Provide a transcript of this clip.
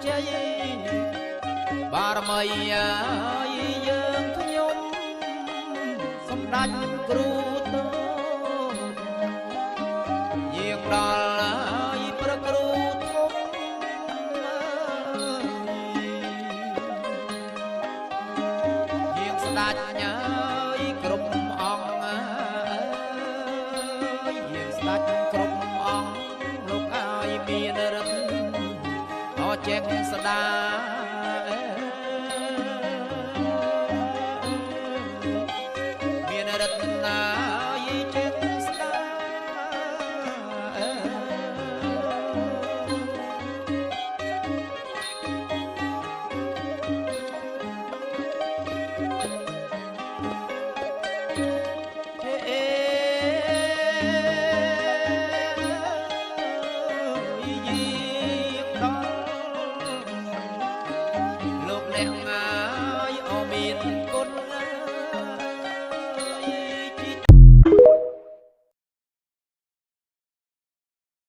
ជ័យបារមីយើងខ្ញុំសម្ដេចគ្រូតូយាងដល់ព្រះគ្រូធំយាងស្ដេចគ្រប់អង្គយាងស្ដេចគ្រប់អង្គលោកឲ្យមានរិទ្ធអចេះស្ដាមានរិទ្ធណាយចេះស្ដាយ